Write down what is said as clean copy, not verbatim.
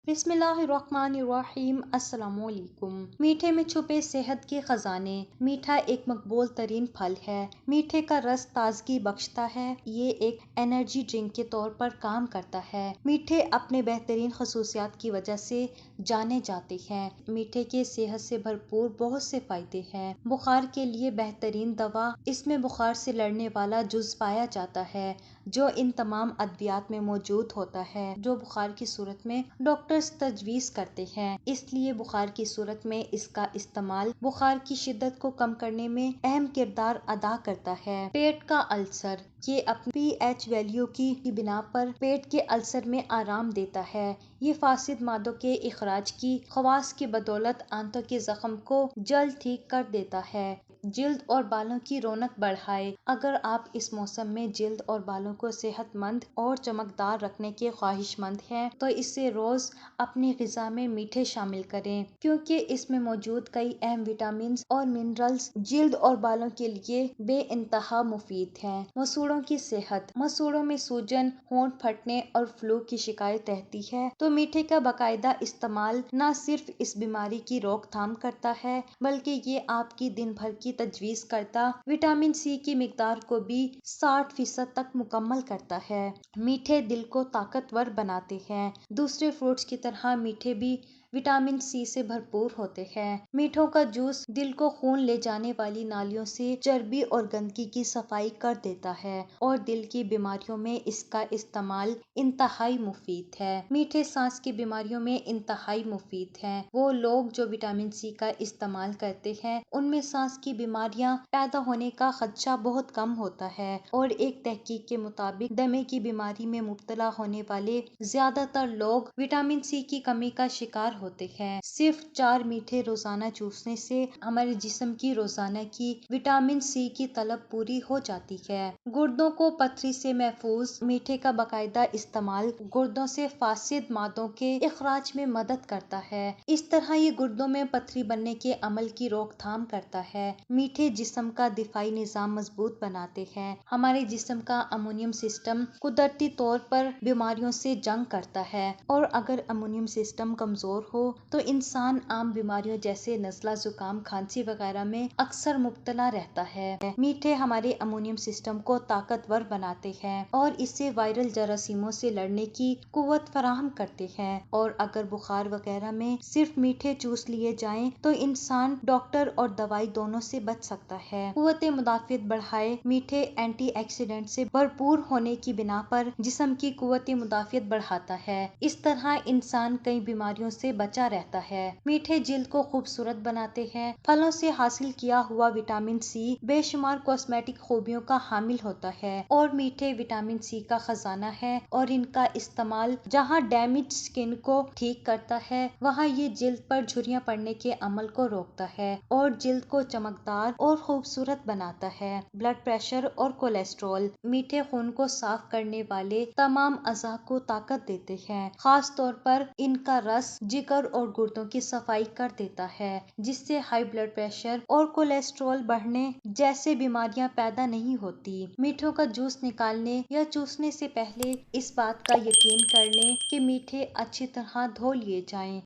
बिस्मिल्लाहिर्रहमानिर्रहीम। अस्सलाम वालेकुम। मीठे में छुपे सेहत के खजाने। मीठा एक मकबूल तरीन फल है। मीठे का रस ताजगी बख्शता है। ये एक एनर्जी ड्रिंक के तौर पर काम करता है। मीठे अपने बेहतरीन खसूसियात की वजह से जाने जाते हैं। मीठे के सेहत से भरपूर बहुत से फायदे हैं। बुखार के लिए बेहतरीन दवा। इसमें बुखार से लड़ने वाला जुज पाया जाता है जो इन तमाम अद्वियात में मौजूद होता है जो बुखार की सूरत में डॉक्टर्स तजवीज़ करते हैं। इसलिए बुखार की सूरत में इसका इस्तेमाल बुखार की शिद्दत को कम करने में अहम किरदार अदा करता है। पेट का अल्सर। ये अपनी pH वैल्यू की बिना पर पेट के अल्सर में आराम देता है। ये फासिद मादों के इखराज की खवास की बदौलत आंतों के जख्म को जल्द ठीक कर देता है। जिल्द और बालों की रौनक बढ़ाए। अगर आप इस मौसम में जिल्द और बालों को सेहतमंद और चमकदार रखने के ख्वाहिशमंद हैं तो इसे रोज अपनी ग़िज़ा में मीठे शामिल करें क्योंकि इसमें मौजूद कई अहम विटामिन और मिनरल्स जिल्द और बालों के लिए बेइंतहा मुफीद हैं। मसूड़ों की सेहत। मसूड़ों में सूजन, होंठ फटने और फ्लू की शिकायत रहती है तो मीठे का बाकायदा इस्तेमाल न सिर्फ इस बीमारी की रोकथाम करता है बल्कि ये आपकी दिन भर की तजवीज़ करता विटामिन सी की मिकदार को भी 60% तक मुकम्मल करता है। मीठे दिल को ताकतवर बनाते हैं। दूसरे फ्रूट्स की तरह मीठे भी विटामिन सी से भरपूर होते हैं। मीठों का जूस दिल को खून ले जाने वाली नालियों से चर्बी और गंदगी की सफाई कर देता है और दिल की बीमारियों में इसका इस्तेमाल इंतहाई मुफीद है। मीठे सांस की बीमारियों में इंतहाई मुफीद है। वो लोग जो विटामिन सी का इस्तेमाल करते हैं उनमें सांस की बीमारियां पैदा होने का खदशा बहुत कम होता है और एक तहकीक के मुताबिक दमे की बीमारी में मुब्तला होने वाले ज्यादातर लोग विटामिन सी की कमी का शिकार होते हैं। सिर्फ 4 मीठे रोजाना चूसने से हमारे जिस्म की रोजाना की विटामिन सी की तलब पूरी हो जाती है। गुर्दों को पथरी से महफूज। मीठे का बाकायदा इस्तेमाल गुर्दों से फासिद मादों के इखराज में मदद करता है। इस तरह ये गुर्दों में पथरी बनने के अमल की रोकथाम करता है। मीठे जिस्म का दिफाई निजाम मजबूत बनाते हैं। हमारे जिस्म का अमोनियम सिस्टम कुदरती तौर पर बीमारियों से जंग करता है और अगर अमोनियम सिस्टम कमजोर हो तो इंसान आम बीमारियों जैसे नज़ला, जुकाम, खांसी वगैरह में अक्सर मुब्तला रहता है। मीठे हमारे अमोनियम सिस्टम को ताकतवर बनाते हैं और इससे वायरल जरासीमों से लड़ने की कुव्वत फराहम करते हैं और अगर बुखार वगैरह में सिर्फ मीठे चूस लिए जाएं तो इंसान डॉक्टर और दवाई दोनों से बच सकता है। कुव्वत मुदाफ़ियत बढ़ाए। मीठे एंटीऑक्सीडेंट से भरपूर होने की बिना पर जिस्म की कुव्वत मुदाफ़ियत बढ़ाता है। इस तरह इंसान कई बीमारियों से बचा रहता है। मीठे जिल्द को खूबसूरत बनाते हैं। फलों से हासिल किया हुआ विटामिन सी बेशुमार कॉस्मेटिक खूबियों का हामिल होता है और मीठे विटामिन सी का खजाना है और इनका इस्तेमाल जहाँ डैमेज स्किन को ठीक करता है वहाँ ये जिल्द पर झुर्रियाँ पड़ने के अमल को रोकता है और जिल्द को चमकदार और खूबसूरत बनाता है। ब्लड प्रेशर और कोलेस्ट्रॉल। मीठे खून को साफ करने वाले तमाम अज़ा को ताकत देते हैं। खास तौर पर इनका रस जिगर और गुर्दों की सफाई कर देता है जिससे हाई ब्लड प्रेशर और कोलेस्ट्रॉल बढ़ने जैसे बीमारियां पैदा नहीं होती। मीठों का जूस निकालने या चूसने से पहले इस बात का यकीन कर लें कि मीठे अच्छी तरह धो लिए जाएं।